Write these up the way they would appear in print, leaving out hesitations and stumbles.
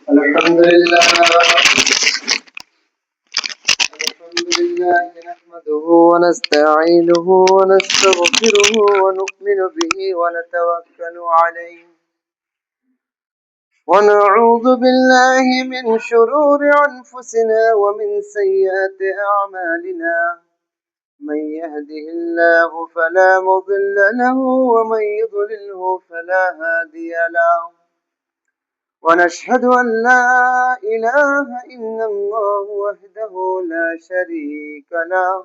الحمد لله نحمده ونستعينه ونستغفره ونؤمن به ونتوكل عليه ونعوذ بالله من شرور أنفسنا ومن سيئات أعمالنا من يهده الله فلا مضل له ومن يضلله فلا هادي له ونشهد أن لا إله إلا الله وحده لا شريك له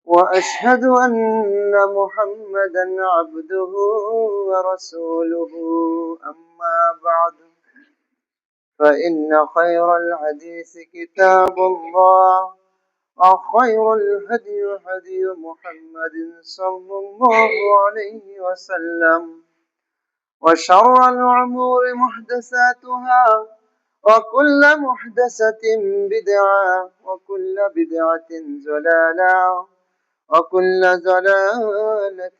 وأشهد أن محمدا عبده ورسوله أما بعد فإن خير الحديث كتاب الله وخير الهدي هدي محمد صلى الله عليه وسلم وشر الأمور محدثاتها وكل محدثة بدعة وكل بدعة ضلالة وكل ضلالة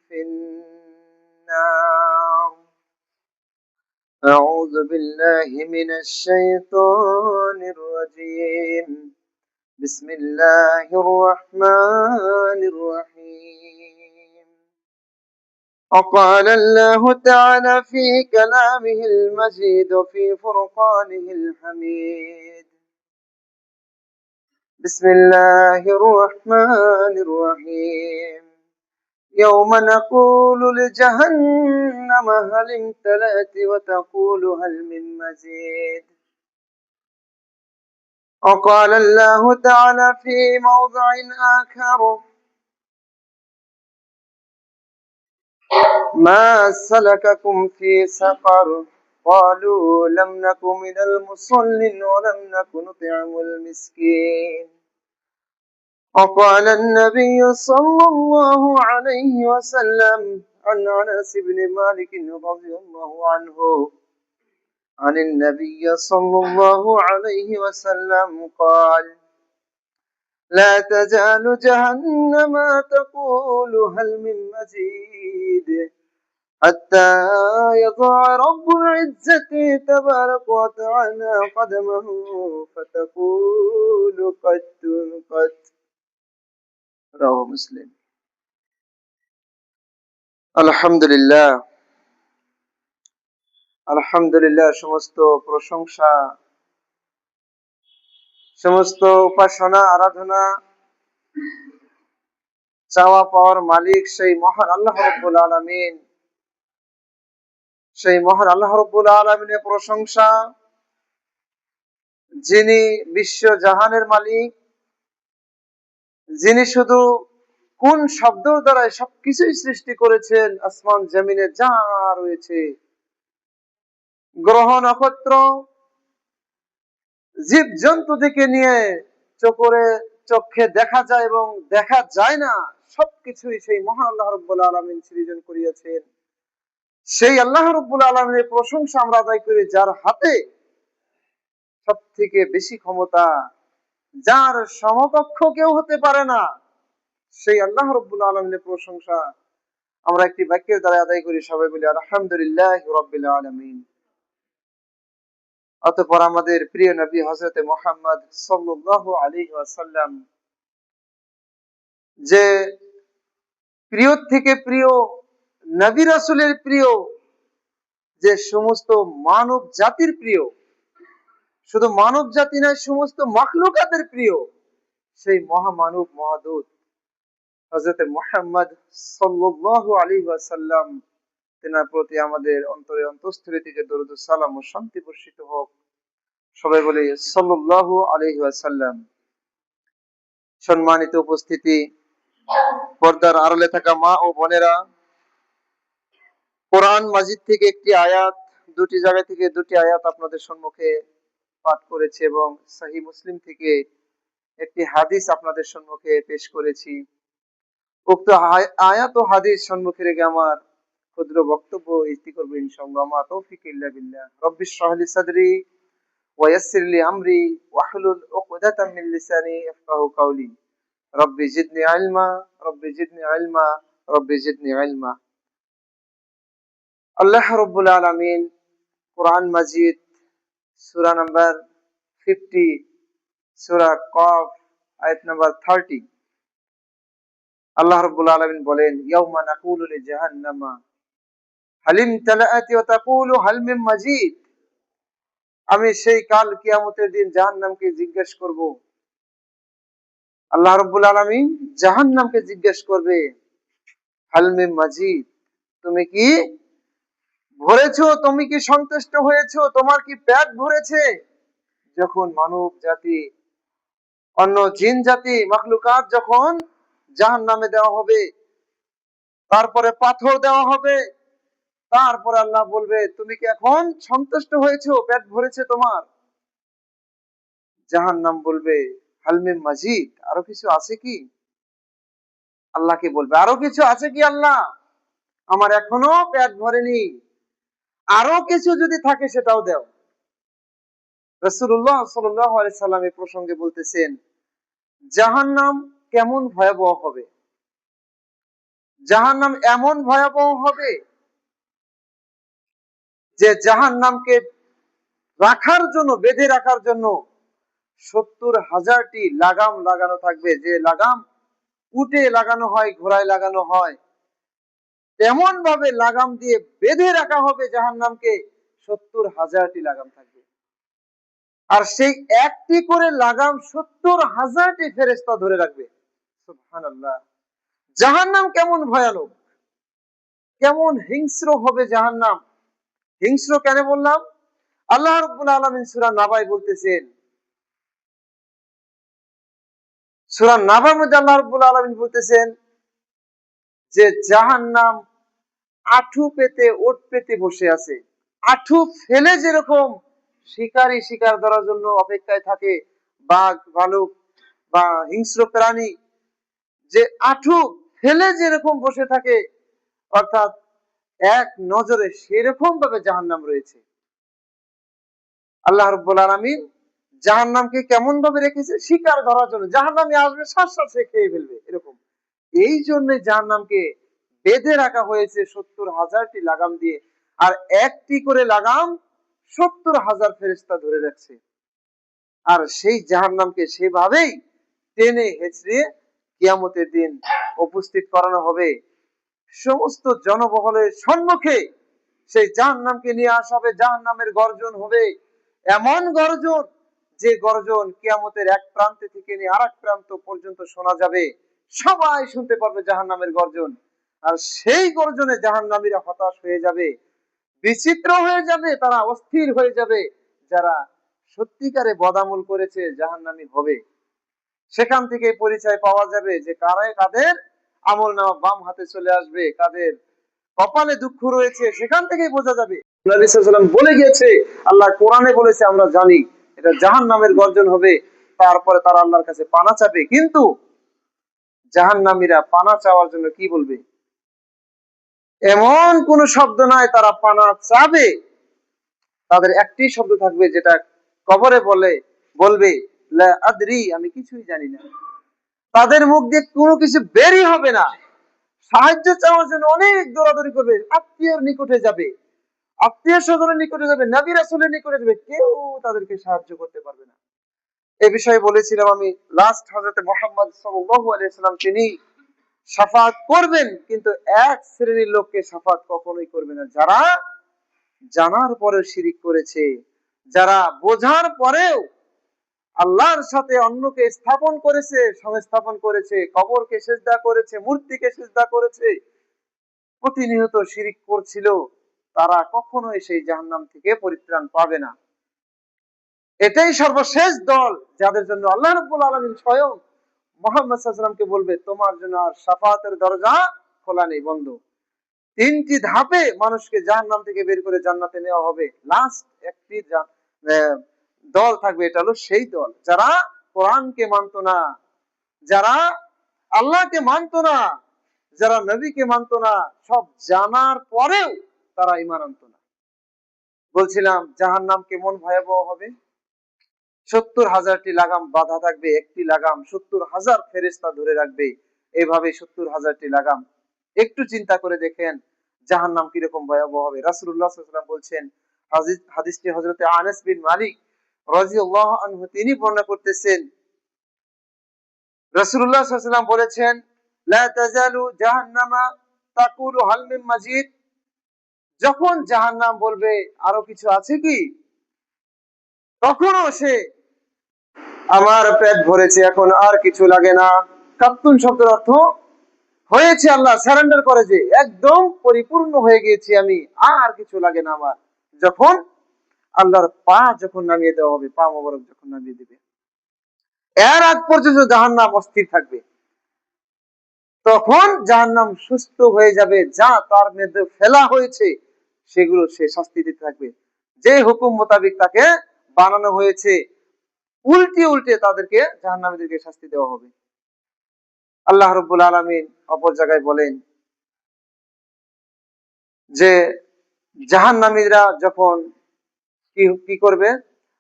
في النار. أعوذ بالله من الشيطان الرجيم. بسم الله الرحمن الرحيم. وقال الله تعالى في كلامه المجيد في فرقانه الحميد. بسم الله الرحمن الرحيم. يوم نقول لجهنم هل امتلأت وتقول هل من مزيد. وقال الله تعالى في موضع آخر ما سلككم في سقر قالوا لم نك من المصلين ولم نك نطعم المسكين. وقال النبي صلى الله عليه وسلم عن أنس بن مالك رضي الله عنه عن النبي صلى الله عليه وسلم قال لا تزال جهنم تقول هل من مزيد حتى يضع رب العزة تبارك وتعالى قدمه فتقول قد رواه مسلم. আলহামদুলিল্লাহ আলহামদুলিল্লাহ সমস্ত প্রশংসা সমস্ত উপাসনা আরাধনা চাওয়া পাওয়ার মালিক সেই মহান আল্লাহ রাব্বুল আলামিন। সেই মহান আল্লাহ রাব্বুল আলামিনের প্রশংসা, যিনি বিশ্ব জাহানের মালিক, যিনি শুধু কোন শব্দ দ্বারা সবকিছুই সৃষ্টি করেছেন। আসমান জমিনে যা রয়েছে, গ্রহ নক্ষত্র, জীব জন্তু থেকে নিয়ে চোখে দেখা যায় এবং দেখা যায় না, সবকিছুই সেই মহান আল্লাহ রাব্বুল আলামিন সৃজন করিয়াছেন। সেই আল্লাহ রাব্বুল আলামিনের প্রশংসা আমরা আদায় করি, যার হাতে সব থেকে বেশি ক্ষমতা, যার সমকক্ষ কেউ হতে পারে না। সেই আল্লাহ রাব্বুল আলামিনের প্রশংসা আমরা একটি বাক্যের দ্বারা আদায় করি, সবাই বলি আলহামদুলিল্লাহি রাব্বিল আলামিন। অতঃপর আমাদের প্রিয় নবী হযরত মুহাম্মদ সাল্লাল্লাহু আলাইহি ওয়াসাল্লাম, যে প্রিয় থেকে প্রিয়, নবী রাসূলের প্রিয়, যে সমস্ত মানব জাতির প্রিয়, শুধু মানব জাতি নয়, সমস্ত মাখলুকাতের প্রিয়, সেই মহামানব মহাদূত হযরত মুহাম্মদ সাল্লাল্লাহু আলাইহি ওয়াসাল্লাম, তেনার প্রতি আমাদের অন্তরে অন্তঃস্থলে থেকে দরুদ ও সালাম ও শান্তি বর্ষিত হোক। সবাই বলে সাল্লাল্লাহু আলাইহি ওয়াসাল্লাম। সম্মানিত উপস্থিতি, পর্দার আড়ালে থাকা মা ও বোনেরা, কোরআন মাজিদ থেকে একটি আয়াত, দুটি জায়গা থেকে দুটি আয়াত আপনাদের সম্মুখে পাঠ করেছি এবং সহিহ মুসলিম থেকে একটি হাদিস আপনাদের সম্মুখে পেশ করেছি। উক্ত আয়াত ও হাদিস সম্মুখে রেখে আমার ক্ষুদ্র বক্তব্য ইতি করব ইনশাআল্লাহ। মা তৌফিক ইল্লা বিল্লাহ। রব্বিশ রাহ লি সাদরি ওয়া ইয়াসসির লি আমরি ওয়াহলুল উকদাতাম মিন লিসানি ইয়াফকাহু কাওলি। রব্বি জিদনি ইলমা, রব্বি জিদনি ইলমা, রব্বি জিদনি ইলমা। আল্লাহ রাব্বুল আলামিন কোরআন মাজিদ সূরা নাম্বার 50, সূরা কফ, আয়াত নাম্বার 30। আল্লাহ রাব্বুল আলামিন বলেন, ইয়াউমা নাকুলু লিজাহান্নামা হালিম তালাআতি ওয়া তাকুলু হাল মিন মাজিদ। আমি সেই কাল কিয়ামতের দিন জাহান্নামকে জিজ্ঞেস করব, আল্লাহ রাব্বুল আলামিন জাহান্নামকে জিজ্ঞেস করবে, হাল মিন মাজিদ, তুমি কি ভরেছো, তুমি কি সন্তুষ্ট হয়েছো, তোমার কি পেট ভরেছে? যখন মানব জাতি, অন্য জিন জাতি, মাখলুকাত যখন জাহান্নামে দেওয়া হবে, তারপরে পাথর দেওয়া হবে, তারপরে আল্লাহ বলবে, তুমি কি এখন সন্তুষ্ট হয়েছো, পেট ভরেছে তোমার? জাহান্নাম বলবে, হালমিন মাজিদ, আরো কিছু আছে কি? আল্লাহকে বলবে, আরো কিছু আছে কি আল্লাহ? আমার এখনো পেট ভরেনি, আরো কিছু যদি থাকে সেটাও দাও। রাসূলুল্লাহ সাল্লাল্লাহু আলাইহি সাল্লাম এই প্রসঙ্গে বলতেছেন, জাহান্নাম কেমন ভয়াবহ হবে। জাহান্নাম এমন ভয়াবহ হবে যে জাহান্নামকে রাখার জন্য, বেঁধে রাখার জন্য 70,000টি লাগাম লাগানো থাকবে। যে লাগাম উটে লাগানো হয়, ঘোড়ায় লাগানো হয়, তেমন ভাবে লাগাম দিয়ে বেঁধে রাখা হবে জাহান্নামকে। 70,000টি লাগাম থাকবে, আর সেই একটি করে লাগাম 70,000টি ফেরেশতা ধরে রাখবে। সুবহানাল্লাহ। জাহান্নাম কেমন ভয়ানক, কেমন হিংস্র হবে জাহান্নাম। হিংস্র কেন বললাম? আল্লাহ রাব্বুল আলামিন সূরা নাবায় বলতেছেন, সূরা নাবার মধ্যে আল্লাহ রাব্বুল আলামিন বলতেছেন যে জাহান্নাম আঁঠু পেতে ওট পেতে বসে আছে। আঁঠু ফেলে যেরকম শিকারী শিকার ধরার জন্য অপেক্ষায় থাকে, বাঘ, ভালুক বা হিংস্র প্রাণী যে আঁঠু ফেলে যেরকম বসে থাকে, অর্থাৎ এক নজরে সেরকম ভাবে জাহান্নাম রয়েছে। আল্লাহ রাব্বুল আলামিন জাহান্নামকে কেমন ভাবে রেখেছে? শিকার ধরার জন্য। জাহান্নামে আসবে, শ্বাস শ্বাসে খেয়ে ফেলবে, এরকম। এই জন্য জাহান্নামকে বেঁধে রাখা হয়েছে 70,000টি লাগাম দিয়ে, আর একটি করে লাগাম 70,000 ফেরেশতা ধরে রাখছে। আর সেই জাহান্নামকে সেভাবেই টেনে হেঁচড়ে কিয়ামতের দিন উপস্থিত করানো হবে। সমস্ত জনবহলের সম্মুখে সেই জাহান্নামকে নিয়ে আসা হবে। জাহান্নামের গর্জন হবে, এমন গর্জন যে গর্জন কিয়ামতের এক প্রান্ত থেকে নিয়ে আরেক প্রান্ত পর্যন্ত শোনা যাবে। সবাই শুনতে পারবে জাহান্নামের গর্জন। আর সেই গর্জনে জাহান্নামীরা হতাশ হয়ে যাবে, বিচিত্র হয়ে যাবে, তারা অস্থির হয়ে যাবে। যারা সত্যিকারে বদামল করেছে জাহান্নামী হবে। সেখান থেকে পরিচয় পাওয়া যাবে যে কাদের আমল নামা বাম হাতে চলে আসবে, কাদের কপালে দুঃখ রয়েছে, সেখান থেকেই বোঝা যাবে। নবী সাল্লাল্লাহু আলাইহি ওয়াসাল্লাম বলে গিয়েছে, আল্লাহ কোরআনে বলেছে, আমরা জানি এটা জাহান্নামের গর্জন হবে। তারপরে তারা আল্লাহর কাছে পানা চাবে, কিন্তু জাহান্নামীরা পানা চাওয়ার জন্য কি বলবে? এমন কোন শব্দ নাই তারা পানা চাবে। তাদের একটি শব্দ থাকবে, যেটা কবরে বলবে, লা আদরি, আমি কিছুই জানি না। তাদের মুখ দিয়ে কোনো কিছু বেরই হবে না। সাহায্য চাওয়ার জন্য অনেক দৌড়াদৌড়ি করবে, আত্মীয়ের নিকটে যাবে, আত্মীয় স্বজনের নিকটে যাবে, নবী রাসূলের নিকটে যাবে, কেউ তাদেরকে সাহায্য করতে পারবে না। এ বিষয়ে বলেছিলাম আমি লাস্ট, হযরত মুহাম্মদ সাল্লাল্লাহু আলাইহি ওয়াসাল্লাম তিনি শাফাআত করবেন, কিন্তু এক শ্রেণীর লোককে শাফাআত কখনোই করবে না, যারা জানার পরেও শিরিক করেছে, যারা বোঝার পরেও আল্লাহর সাথে অন্যকে স্থাপন করেছে, সংস্থাপন করেছে, কবরকে সিজদা করেছে, মূর্তিকে সিজদা করেছে, প্রতিনিয়ত শিরিক করছিল, তারা কখনোই সেই জাহান্নাম থেকে পরিত্রাণ পাবে না। এটাই সর্বশেষ দল, যাদের জন্য আল্লাহ রাব্বুল আলামিন স্বয়ং মুহাম্মদ সাল্লাল্লাহু আলাইহি ওয়াসাল্লামকে বলবে, তোমার জন্য আর শাফাআতের দরজা খোলা নেই, বন্ধ। 3টি ধাপে মানুষকে জাহান্নাম থেকে বের করে জান্নাতে নেওয়া হবে। লাস্ট একটি দল থাকবে, এটা হলো সেই দল যারা কোরআনকে মানতো না, যারা আল্লাহকে মানতো না, যারা নবীকে মানতো না, সব জানার পরেও তারা ঈমান আনতো না। বলছিলাম জাহান্নাম কেমন ভয়াবহ হবে। 70,000টি লাগাম বাঁধা থাকবে, একটি লাগাম 70,000 ফেরেশতা ধরে রাখবে। এইভাবে 70,000টি লাগাম। একটু চিন্তা করে দেখেন জাহান্নাম কিরকম ভয়াবহ হবে। রাসূলুল্লাহ সাল্লাল্লাহু আলাইহি ওয়াসাল্লাম বলছেন, হাদিসটি হযরত আনাস বিন মালিক রাদিয়াল্লাহু আনহু তিনি বর্ণনা করতেছেন, রাসূলুল্লাহ সাল্লাল্লাহু আলাইহি ওয়াসাল্লাম বলেছেন, লা তাজালু জাহান্নামা তাকুলু হাল মিন মাজিদ। যখন জাহান্নাম বলবে আরো কিছু আছে কি, তখনও সে আমার পেট ভরেছে, এখন আর কিছু লাগে না। কাত্তুন শব্দের অর্থ হয়েছে, আল্লাহ সারেন্ডার করে, যে একদম পরিপূর্ণ হয়ে গিয়েছি আমি, আর কিছু লাগে না আমার। যখন আল্লাহর পা যখন নামিয়ে দেওয়া হবে, পা মোবারক যখন নামিয়ে দিবে, এর আগ পর্যন্ত জাহান্নাম অস্থির থাকবে। তখন জাহান্নাম সুস্থ হয়ে যাবে, যা তার মধ্যে ফেলা হয়েছে সেগুলো সে শাস্তি দিতে থাকবে। যে হুকুম মোতাবেক তাকে বানানো হয়েছে, উল্টে উল্টে তাদেরকে জাহান্নামীদেরকে শাস্তি দেওয়া হবে। আল্লাহ রাব্বুল আলামিন অপর জায়গায় বলেন যে জাহান্নামীরা যখন কি করবে,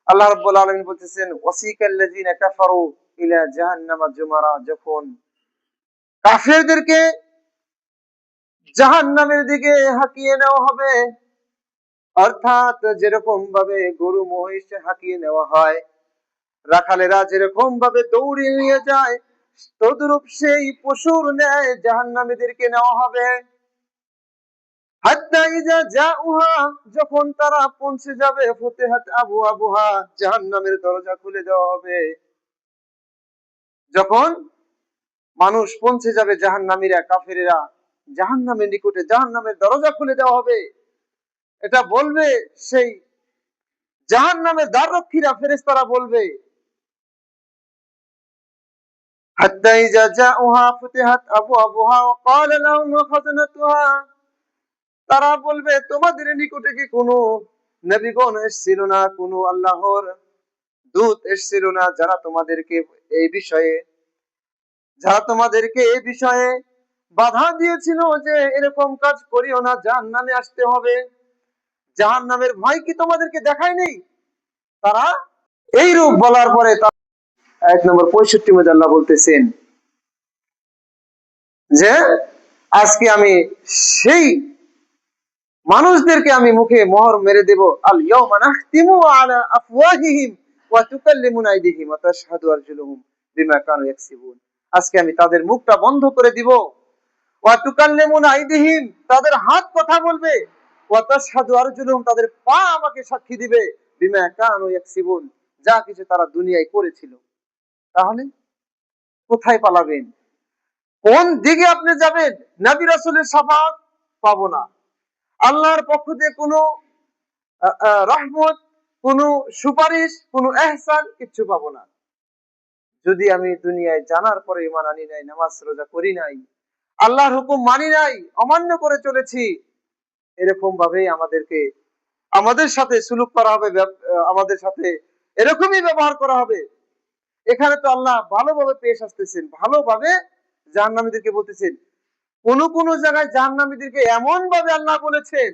আল্লাহ রাব্বুল আলামিন বলতেছেন, ওয়াসিকাল্লাযিনা কাফারু ইলা জাহান্নামা জুমারা। যখন কাফেরদেরকে জাহান্নামের দিকে হাঁকিয়ে নেওয়া হবে, অর্থাৎ যেরকম ভাবে গরু মহিষ হাঁকিয়ে নেওয়া হয়, রাখালেরা যেরকম ভাবে দৌড়িয়ে নিয়ে যায়, তদ্রূপ সেই পশুর ন্যায় জাহান্নামীদেরকে নেওয়া হবে। হাত্তা ইযা জাউহা, যখন তারা পৌঁছে যাবে, ফুতিহাত আবওয়াবুহা, জাহান্নামের দরজা খুলে দেওয়া হবে। যখন মানুষ পৌঁছে যাবে, জাহান্নামীরা কাফেরেরা জাহান্নামের নিকটে, জাহান্নামের দরজা খুলে দেওয়া হবে। এটা বলবে সেই জাহান্নামের দ্বাররক্ষীরা, ফেরেশতারা বলবে, হাত্তা ইযা জাউহা ফুতিহাত আবওয়াবুহা ওয়া ক্বালা লাহুম খাযানাতুহা, তারা বলবে তোমাদের নিকটে কি কোনো নবীগণ এসেছিল না, কোনো আল্লাহর দূত এসেছিল না, যারা তোমাদেরকে এই বিষয়ে বাধা দিয়েছিল যে এরকম কাজ করিও না, জাহান্নামে আসতে হবে, জাহান্নামের ভয় কি তোমাদেরকে দেখায় নেই? তারা এই রূপ বলার পরে আয়াত নম্বর 65 মধ্যে আল্লাহ বলতেছেন যে আজকে আমি সেই মানুষদেরকে আমি মুখে মোহর মেরে দেব। আল ইয়াউমা নাখতিমু আলা আফওয়াহিহিম ওয়া তুকাল্লিমুনা আইদিহিম ওয়া তাশহাদু আরজুলুহুম বিমা কানু ইয়াকসিবুন। আজকে আমি তাদের মুখটা বন্ধ করে দিব। ওয়া তুকাল্লিমুনা আইদিহিম, তাদের হাত কথা বলবে। ওয়া তাশহাদু আরজুলুহুম, তাদের পা আমাকে সাক্ষী দিবে। বিমা কানু ইয়াকসিবুন, যা কিছু তারা দুনিয়ায় করেছিল। তাহলে কোথায় পালাবেন? কোন দিকে আপনি যাবেন? নবী রাসূলের শাফাআত পাবো না, আল্লাহর পক্ষ থেকে কোনো রহমত, কোনো সুপারিশ, কোনো ইহসান কিচ্ছু পাবো না। যদি আমি দুনিয়ায় জানার পরে ঈমান আনি নাই, নামাজ রোজা করি নাই, আল্লাহর হুকুম মানি নাই, অমান্য করে চলেছি, এরকম ভাবে আমাদের সাথে সুলুক করা হবে, আমাদের সাথে এরকমই ব্যবহার করা হবে। এখানে তো আল্লাহ ভালোভাবে পেশ আসতেছেন, ভালোভাবে জাহান্নামীদেরকে বলতেছেন। কোন কোন জায়গায় জাহান্নামীদেরকে এমন ভাবে আল্লাহ বলেছেন,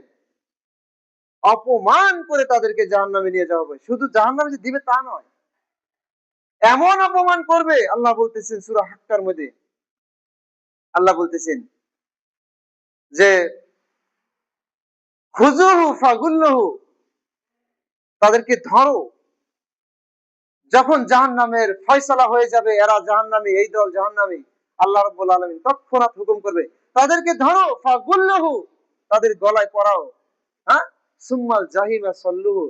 অপমান করে তাদেরকে জাহান্নামে নিয়ে যাওয়া হবে। শুধু জাহান্নামে যে দিবে তা নয়, এমন অপমান করবে। আল্লাহ বলতেছেন সূরা হাক্কার মধ্যে, আল্লাহ বলতেছেন যে খুযুহু ফাগুল্লুহু, তাদেরকে ধরো। যখন জাহান্নামের ফয়সালা হয়ে যাবে, এরা জাহান্নামী, এই দল জাহান্নামী, আল্লাহ রাব্বুল আলামিন তৎক্ষণাৎ হুকুম করবে, তাদেরকে ধরো, ফাগুল্লুহু, তাদের গলায় পরাও। হ্যাঁ, সুম্মাল জাহিমা সাল্লুহু,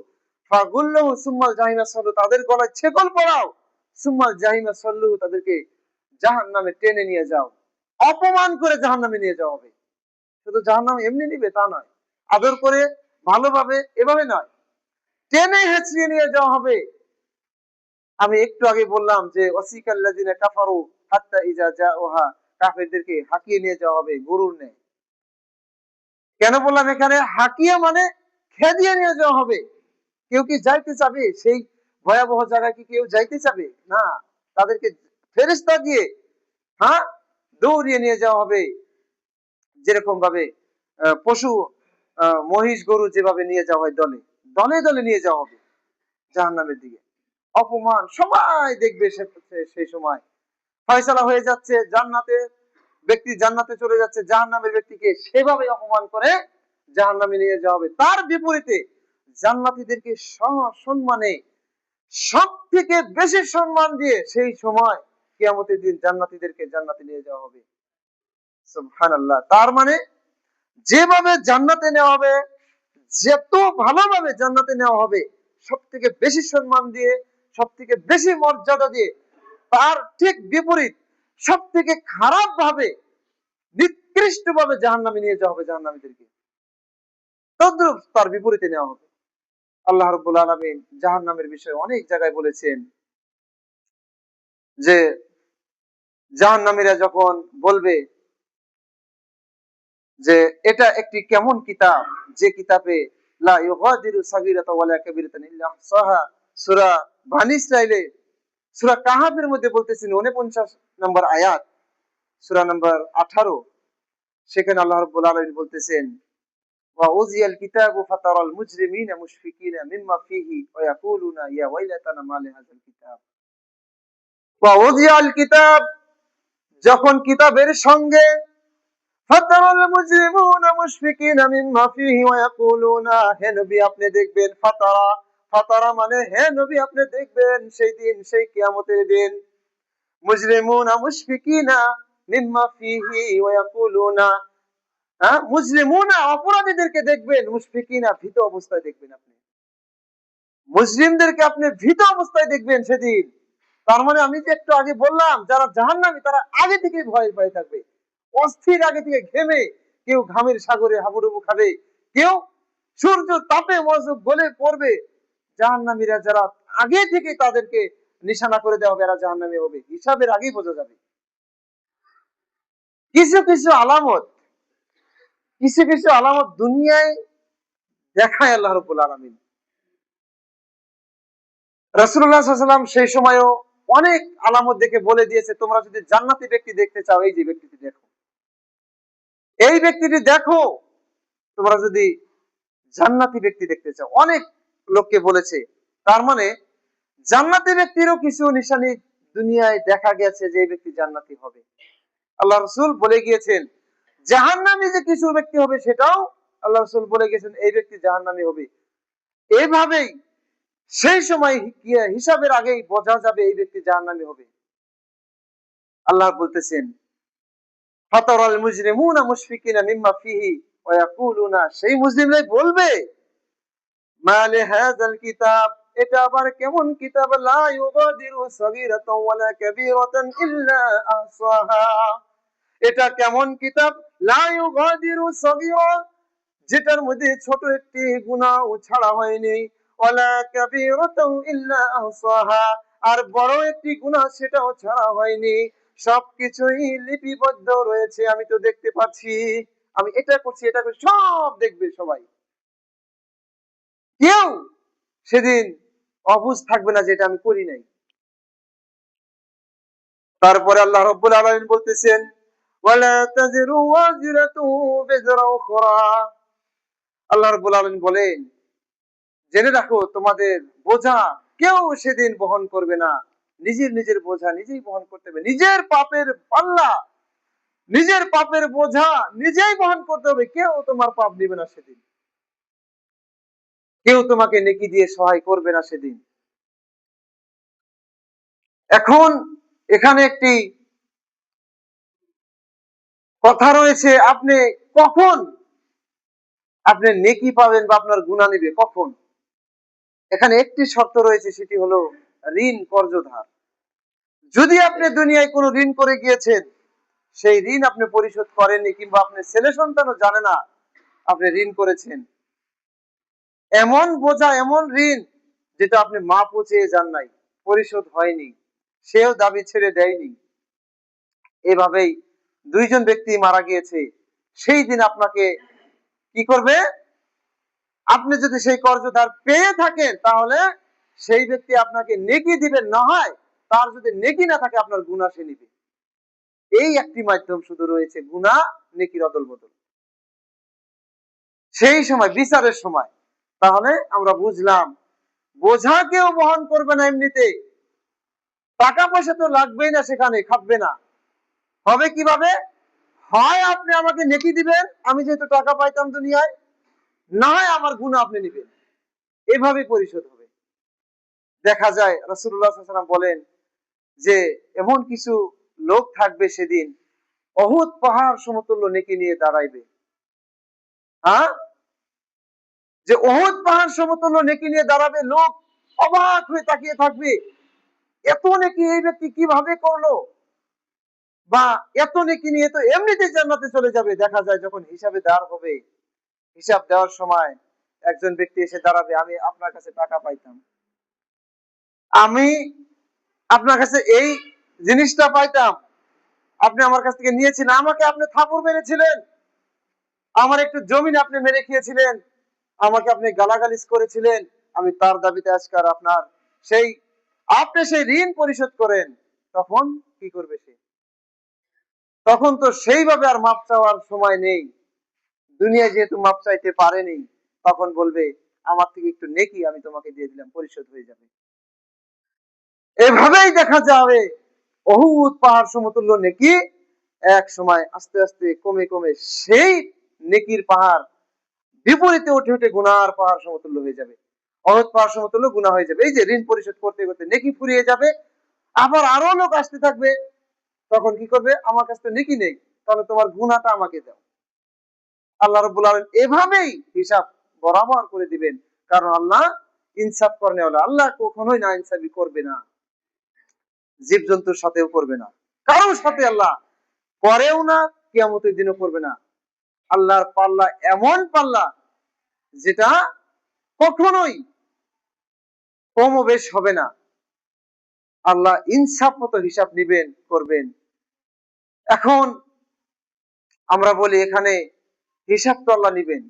ফাগুল্লুহু সুম্মাল জাহিমা সাল্লু, তাদের গলায় ছেকল পরাও। সুম্মাল জাহিমা সাল্লুহু, তাদেরকে জাহান্নামে টেনে নিয়ে যাও। অপমান করে জাহান্নামে নিয়ে যাওয়া হবে। শুধু জাহান্নামে এমনি নিবে তা নয়, আদর করে ভালোভাবে এভাবে নয়, টেনে হেঁচড়িয়ে নিয়ে যাওয়া হবে। আমি একটু আগে বললাম যে ওয়াসিকাল্লাযিনা কাফারু হাত্তা ইযা জাউহা, কাফেরদেরকে হাঁকিয়ে নিয়ে যাওয়া হবে গরুর ন্যায়। কেন বললাম এখানে হাঁকিয়ে, মানে খেদিয়ে নিয়ে যাওয়া হবে। কেউ কি যাইতে চাবে সেই ভয়াবহ জায়গায়? কি কেউ যাইতে চাবে না? তাদেরকে ফেরেশতা দিয়ে দৌড়িয়ে নিয়ে যাওয়া হবে, যেরকম ভাবে পশু, মহিষ গরু যেভাবে নিয়ে যাওয়া হয়, দলে দলে দলে নিয়ে যাওয়া হবে জাহান্নামের দিকে। অপমান সবাই দেখবে। সেই সময় ফয়সালা হয়ে যাচ্ছে, ব্যক্তি জান্নাতে চলে যাচ্ছে, জাহান্নামের ব্যক্তিকে সেভাবে অপমান করে জাহান্নামে নিয়ে যাওয়া হবে। তার বিপরীতে জান্নাতীদেরকে সম্মানে সব থেকে বেশি সম্মান দিয়ে সেই সময় কিয়ামতের দিন জান্নাতীদেরকে জান্নাতে নিয়ে যাওয়া হবে। সুবহানাল্লাহ। তার মানে যেভাবে জান্নাতে নেওয়া হবে, যত ভালোভাবে জান্নাতে নেওয়া হবে, সব থেকে বেশি সম্মান দিয়ে, সব থেকে বেশি মর্যাদা দিয়ে, তার ঠিক বিপরীত সব থেকে খারাপ ভাবে, নিকৃষ্ট ভাবে জাহান্নামে নিয়ে যাওয়া হবে জাহান্নামীদেরকে, তদ্রুপ তার বিপরীতে নেওয়া হবে। আল্লাহ রাব্বুল আলামিন জাহান্নামের বিষয়ে অনেক জায়গায় বলেছেন যে জাহান্নামীরা যখন বলবে যে এটা একটি কেমন কিতাব, যে কিতাবে লা ইউগাদিরু সাগীরাতাও ওয়ালা কাবীরাতান ইল্লা আহসাহা, সূরা বনী ইসরাঈলে সূরা কাহাফের মধ্যে বলতেছেন 49 নম্বর আয়াত, সূরা নম্বর 18, সেখানে আল্লাহ রাব্বুল আলামিন বলতেছেন ওয়া উযিয়াল কিতাবু ফাতারাল মুজরিমিনা মুশফিকিনা মিম্মা ফীহি ওয়া ইয়াকুলুনা ইয়া ওয়াইলাতানা মা লিহাযাল কিতাব। ওয়া উযিয়াল কিতাব, যখন কিতাবের সঙ্গে ফাতারাল মুজরিমুনা মুশফিকিনা মিম্মা ফীহি ওয়া ইয়াকুলুনা, হে নবী আপনি দেখবেন, ফাতারা, ফাতারা মানে হে নবী আপনি দেখবেন সেই দিন, সেই কিয়ামতের দিন, মুজরিমুনা মুশফিকিনা মিম্মা ফীহি ওয়া ইয়াকুলুনা, মুজরিমুনা অপরাধীদেরকে দেখবেন, মুশফিকিনা ভীত অবস্থায় দেখবেন, আপনি মুসলিমদেরকে আপনি ভীত অবস্থায় দেখবেন সেদিন। তার মানে আমি যে একটু আগে বললাম যারা জাহান্নামী তারা আগে থেকে ভয় ভয় থাকবে, অস্থির, আগে থেকে ঘেমে, কেউ ঘামের সাগরে হাবুডুবু খাবে, কেউ সূর্য তাপে মজব গলে পড়বে। জাহান্নামীরা যারা আগে থেকে তাদেরকে নিশানা করে দেওয়া হবে এরা জাহান্নামী হবে, হিসাবের আগেই বোঝা যাবে। কিছু কিছু আলামত, কিছু কিছু আলামত দুনিয়ায় দেখায় আল্লাহ রাব্বুল আলামিন। রাসূলুল্লাহ সাল্লাল্লাহু আলাইহি ওয়াসাল্লাম সেই সময়ও অনেক আলামত দেখে বলে দিয়েছে, তোমরা যদি জান্নাতি ব্যক্তি দেখতে চাও এই যে ব্যক্তিটি দেখো, এই ব্যক্তিটি দেখো, তোমরা যদি জান্নাতি ব্যক্তি দেখতে চাও, অনেক লোককে বলেছে। তার মানে জান্নাতি ব্যক্তিরও কিছু নিশানি দুনিয়ায় দেখা গেছে যে এই ব্যক্তি জান্নাতি হবে। আল্লাহ রাসূল বলে গিয়েছেন জাহান্নামী যে কিছু ব্যক্তি হবে সেটাও আল্লাহ রাসূল বলে গেছেন এই ব্যক্তি জাহান্নামী হবে। এইভাবেই সেই সময় হিসাবের আগেই বোঝা যাবে এই ব্যক্তি জাহান্নামী হবে। আল্লাহ বলতেছেন ফাতারাল মুজরিমুনা মুশফিকিনা মিম্মা ফীহি ওয়া ইয়াকুলুনা, সেই মুসলিমরাই বলবে মা লিহাযাল কিতাব, এটা আবার কেমন কিতাব, লা ইউগাদিরু সাগীরাতাও ওয়ালা কাবীরাতান ইল্লা আহসাহা, এটা কেমন কিতাব, লা ইউগাদিরু সাগীরা, যেটার মধ্যে ছোট একটি গুনাহ ছাড়া হয়নি, ওয়ালা কাবীরাতাও ইল্লা আহসাহা, আর বড় একটি গুনাহ সেটাও ছাড়া হয়নি, সবকিছুই লিপিবদ্ধ রয়েছে, আমি তো দেখতে পাচ্ছি, আমি এটা করছি, এটা করছি, সব দেখবে সবাই। কেউ সেদিন অবুঝ থাকবে না যে এটা আমি করি নাই। তারপরে আল্লাহ রাব্বুল আলামিন বলতেছেন ওয়ালা তাজিরু ওয়াজিরাতু বিজরা উখরা, আল্লাহ রাব্বুল আলামিন বলেন জেনে রাখো তোমাদের বোঝা কেউ সেদিন বহন করবে না, নিজের নিজের বোঝা নিজেই বহন করতে হবে, নিজের পাপের পাল্লা, নিজের পাপের বোঝা নিজেই বহন করতে হবে, কেউ তোমার পাপ দিবে না সেদিন, কেউ তোমাকে নেকি দিয়ে সহায় করবে না সেদিন। এখন এখানে একটি কথা রয়েছে, আপনি কখন আপনি নেকি পাবেন বা আপনার গুনাহ নেবে কখন? এখানে একটি শর্ত রয়েছে, সেটি হলো ঋণ কর্জধার। যদি আপনি দুনিয়ায় কোনো ঋণ করে গিয়েছেন, সেই ঋণ আপনি পরিশোধ করেননি, কিংবা আপনার ছেলে সন্তানও জানে না আপনি ঋণ করেছেন, এমন বোঝা, এমন ঋণ যেটা আপনি মাপ চেয়ে যান নাই, পরিশোধ হয়নি, সেও দাবি ছেড়ে দেয়নি, এভাবেই দুইজন ব্যক্তি মারা গিয়েছে, সেই দিন আপনাকে কি করবে? আপনি যদি সেই কর্জদার পেয়ে থাকেন তাহলে সেই ব্যক্তি আপনাকে নেকি দিবেন, না হয় তার যদি নেকি না থাকে আপনার গুনাহ সে নিবে। এই একটি মাধ্যম শুধু রয়েছে, গুনাহ নেকির অদল বদল, সেই সময় বিচারের সময়। তাহলে আমরা বুঝলাম বোঝা কেউ বহন করবে না এমনিতে, টাকা পয়সা তো লাগবেই না, সেখানে খাটবে না, হবে কিভাবে? হয় আপনি আমাকে নেকি দিবেন, আমি যেহেতু টাকা পাইতাম দুনিয়ায়, না হয় আমার গুনাহ আপনি নিবেন। এভাবে পরিশোধ হবে। দেখা যায় রাসূলুল্লাহ সাল্লাল্লাহু আলাইহি ওয়াসাল্লাম বলেন যে এমন কিছু লোক থাকবে সেদিন অহুদ পাহাড় সমতুল্য নেকি নিয়ে দাঁড়াইবে। হ্যাঁ, যে অহুদ পাহাড় সমতুল্য নেকি নিয়ে দাঁড়াবে, লোক অবাক হয়ে তাকিয়ে থাকবে, এত নেকি এই ব্যক্তি কিভাবে করলো, বা এত নেকি নিয়ে তো এমনিতেই জান্নাতে চলে যাবে। দেখা যায় যখন হিসাবে দেওয়ার হবে, হিসাব দেওয়ার সময় একজন ব্যক্তি এসে দাঁড়াবে, আমি আপনার কাছে টাকা পাইতাম, আমি আপনার কাছে এই জিনিসটা পাইতাম, আপনি আমার কাছ থেকে নিয়েছিলেন, আমাকে আপনি থাপড় মেরেছিলেন, আমার একটু জমিন আপনি মেরে খেয়েছিলেন, আমাকে আপনি গালাগালিজ করেছিলেন, আমি তার দাবিতে আজকার আপনার সেই আপনি সেই ঋণ পরিশোধ করেন। তখন কি করবে সে? তখন তো সেইভাবে আর মাপ চাওয়ার সময় নেই। দুনিয়ায় যেহেতু মাপ চাইতে পারেনি, তখন বলবে আমার থেকে একটু নেকি আমি তোমাকে দিয়ে দিলাম, পরিশোধ হয়ে যাবে। এভাবেই দেখা যাবে অহুদ পাহাড় সমতুল্য নেকি এক সময় আস্তে আস্তে কমে কমে সেই নেকির পাহাড় বিপরীতে উঠে উঠে গুনার পাহাড় সমতুল্য হয়ে যাবে। অহুদ পাহাড় সমতুল্য গুনাহ হয়ে যাবে। এই যে ঋণ পরিশোধ করতে করতে নেকি ফুরিয়ে যাবে, আবার আরো লোক আসতে থাকবে। তখন কি করবে? আমার কাছে তো নেকি নেই, তাহলে তোমার গুনাহটা আমাকে দাও। আল্লাহ রাব্বুল আলামিন এভাবেই হিসাব বরাবর করে দিবেন, কারণ আল্লাহ ইনসাফ করনে ওয়ালা। আল্লাহ কখনোই না ইনসাফি করবে না, জীবজন্তুর সাথেও করবে না, কারোর সাথে আল্লাহ করেও না, কিয়ামতের দিনও করবে না। আল্লাহর পাল্লা এমন পাল্লা যেটা কখনোই কমবেশ হবে না। আল্লাহ ইনসাফ মতো হিসাব নিবেন, করবেন। এখন আমরা বলি এখানে হিসাব তো আল্লাহ নিবেন।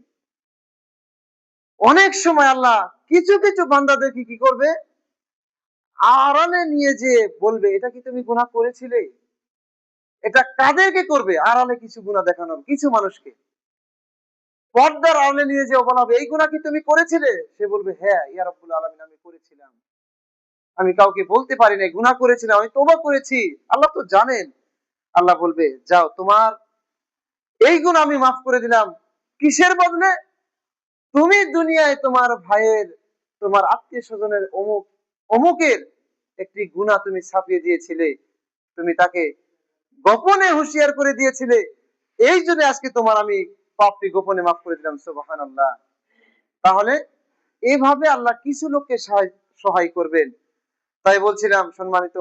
অনেক সময় আল্লাহ কিছু কিছু বান্দাদেরকে কি করবে? আড়ালে নিয়ে যে বলবে, এটা কি তুমি গুনাহ করেছিলে? এটা কাদেরকে করবে? আড়ালে কিছু গুনাহ দেখানো কিছু মানুষকে পর্দার আড়ালে নিয়ে যে বলা হবে, এই গুনাহ কি তুমি করেছিলে? সে বলবে, হ্যাঁ ইয়া রাব্বুল আলামিন, আমি করেছিলাম, আমি কাউকে বলতে পারি নাই, গুনাহ করেছিলাম, আমি তওবা করেছি, আল্লাহ তো জানেন। আল্লাহ বলবে, যাও, তোমার এই গুনাহ আমি মাফ করে দিলাম। কিসের বদলে? তুমি দুনিয়ায় তোমার ভাইয়ের, তোমার আত্মীয় স্বজনের অমুক অমুকের একটি গুনাহ তুমি ছাপিয়ে দিয়েছিলে, তুমি তাকে গোপনে হুঁশিয়ার করে দিয়েছিলে, এই জন্য আজকে তোমার আমি পাপটি গোপনে মাফ করে দিলাম। সুবহানাল্লাহ। তাহলে এভাবে আল্লাহ কিছু লোককে সহায় করবেন। তাই বলছিলাম সম্মানিত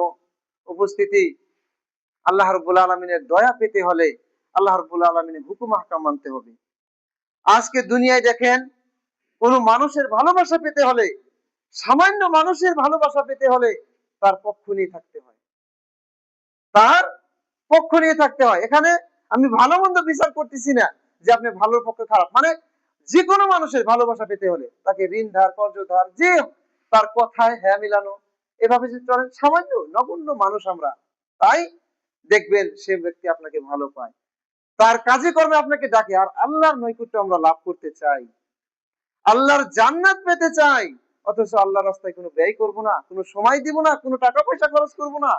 উপস্থিতি, আল্লাহ রাব্বুল আলামিনের দয়া পেতে হলে আল্লাহ রাব্বুল আলামিনের হুকুম আহকাম মানতে হবে। আজকে দুনিয়ায় দেখেন, কোন মানুষের ভালোবাসা পেতে হলে, সামান্য মানুষের ভালোবাসা পেতে হলে তার পক্ষ নিয়ে থাকতে হয়, তার পক্ষ নিয়ে থাকতে হয়। এখানে আমি ভালো মন্দ বিচার করতেছি না যে আপনি ভালোর পক্ষে খারাপ, মানে যে কোনো মানুষের ভালোবাসা পেতে হলে তাকে ঋণ ধার কর্জ ধার যে তার কথায় হ্যাঁ মিলানো, এভাবে যদি চলেন, সামান্য নগণ্য মানুষ আমরা, তাই দেখবেন সে ব্যক্তি আপনাকে ভালো পায়, তার কাজে কর্মে আপনাকে ডাকে। আর আল্লাহর নৈকট্য আমরা লাভ করতে চাই, আল্লাহর জান্নাত পেতে চাই, অথচ আল্লাহর রাস্তায় কোনো ব্যয় করব না, কোনো সময় দিব না, কোনো টাকা পয়সা খরচ করব না।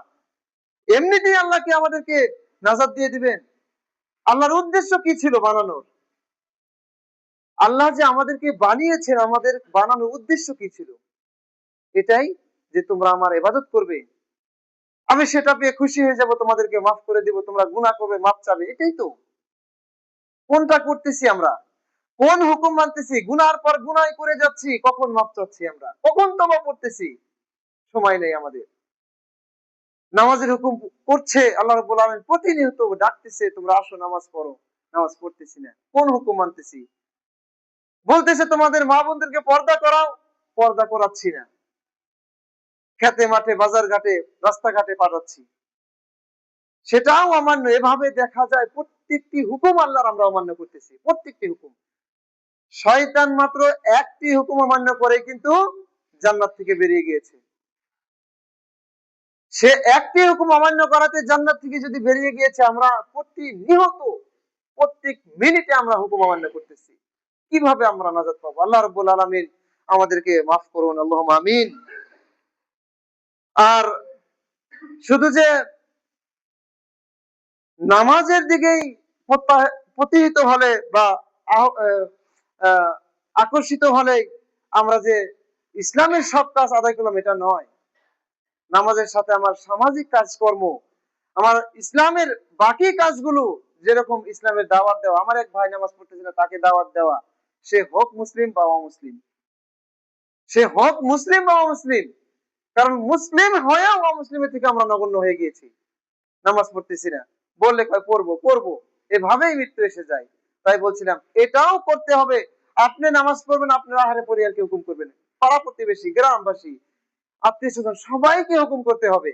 এমনিতেই আল্লাহকে আমাদেরকে নাজাত দিয়ে দিবেন। আল্লাহর উদ্দেশ্য কি ছিল বানানোর? আল্লাহ যে আমাদেরকে বানিয়েছেন, আমাদের বানানোর উদ্দেশ্য কি ছিল? এটাই যে তোমরা আমার ইবাদত করবে, আমি সেটা পেয়ে খুশি হয়ে যাব, তোমাদেরকে মাফ করে দিব, তোমরা গুনাহ করবে, মাফ চাবে, এটাই তো। কোনটা করতেছি আমরা? কোন হুকুম মানতেছি? গুনার পর গুনাহ করে যাচ্ছি, কখন মাফ চাচ্ছি আমরা? কখন তওবা করতেছি? সময় নেই আমাদের। নামাজের হুকুম করছে আল্লাহ রাব্বুল আলামিন, প্রতিনিয়ত ডাকতেছে, তোমরা আসো নামাজ পড়ো, নামাজ পড়তেছি না, কোন হুকুম মানতেছি? বলতেছে তোমাদের মা বোনদেরকে পর্দা করাও, পর্দা করাচ্ছি না, খেতে মাঠে বাজার ঘাটে রাস্তাঘাটে পাঠাচ্ছি, সেটাও অমান্য। এভাবে দেখা যায় প্রত্যেকটি হুকুম আল্লাহর আমরা অমান্য করতেছি, প্রত্যেকটি হুকুম। শয়তান মাত্র একটি হুকুম অমান্য করে কিন্তু জান্নাত থেকে বেরিয়ে গিয়েছে। সে একটি হুকুম অমান্য করাতে জান্নাত থেকে যদি বেরিয়ে গিয়েছে, আমরা প্রতিনিয়ত প্রত্যেক মিনিটে আমরা হুকুম অমান্য করতেছি, কিভাবে আমরা নাজাত পাবো? আল্লাহ রাব্বুল আলামিন আমাদেরকে মাফ করুন, আল্লাহুম্মা আমিন। আর শুধু যে নামাজের দিকেই প্রতিহিত হলে বা আকর্ষিত হলে আমরা যে ইসলামের সব কাজ আদায় করলাম এটা নয়। নামাজের সাথে আমার সামাজিক কাজকর্ম, আমার ইসলামের বাকি কাজগুলো, যেরকম ইসলামের দাওয়াত দেওয়া, আমার এক ভাই নামাজ পড়তেছিল তাকে দাওয়াত দেওয়া, সে হোক মুসলিম বা অমুসলিম, সে হোক মুসলিম বা অমুসলিম, কারণ মুসলিম হয়েও অমুসলিমের থেকে আমরা নগণ্য হয়ে গিয়েছি, নামাজ পড়তেছি না, বললে কয় পড়বো পড়বো, এভাবেই মৃত্যু এসে যায়। তাই বলছিলাম এটাও করতে হবে। আপনি নামাজ পড়বেন, আপনার আহারে পরিবারকে হুকুম করবেন, পাড়া প্রতিবেশী, গ্রামবাসী, আত্মীয় স্বজন সবাইকে হুকুম করতে হবে।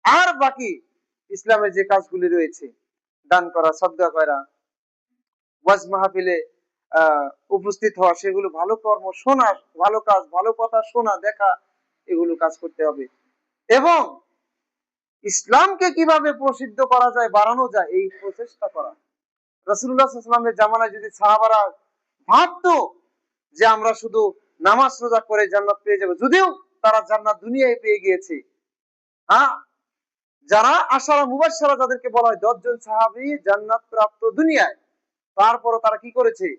আর বাকি ইসলামের যে কাজগুলি রয়েছে, দান করা, সদকা করা, ওয়াজ মাহফিলে উপস্থিত হওয়া, সেগুলো ভালো কর্ম শোনা, ভালো কাজ, ভালো কথা শোনা, দেখা, এগুলো কাজ করতে হবে। এবং ইসলামকে কিভাবে প্রসিদ্ধ করা যায়, বাড়ানো যায়, এই প্রচেষ্টা করা। রাসূলুল্লাহ সাল্লাল্লাহু আলাইহি ওয়াসাল্লামের জামানায় যদি সাহাবারা ভাবতো যে আমরা শুধু নামাজ রোজা করে জান্নাত পেয়ে যাব, যদিও তারা জান্নাত দুনিয়ায় পেয়ে গিয়েছে, হ্যাঁ, যারা আশারা মুবাশশারা যাদেরকে বলা হয় 10 জন সাহাবী জান্নাত প্রাপ্ত দুনিয়ায়, তারপরও তারা কি করেছে,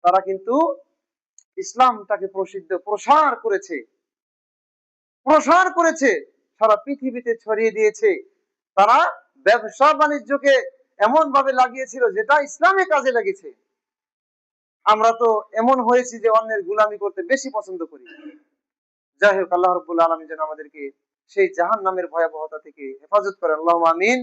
তারা কিন্তু ইসলামটাকে প্রসিদ্ধ প্রসার করেছে, প্রসার করেছে, সারা পৃথিবীতে ছড়িয়ে দিয়েছে। তারা ব্যবসা বাণিজ্যকে এমন ভাবে লাগিয়েছিল যেটা ইসলামে কাজে লেগেছে। আমরা তো এমন হয়েছি যে অন্যের গোলামি করতে বেশি পছন্দ করি। যাই হোক, আল্লাহ রাব্বুল আলামিন যেন আমাদেরকে সেই জাহান্নামের ভয়াবহতা থেকে হেফাজত করেন, আল্লাহুম্মা আমিন।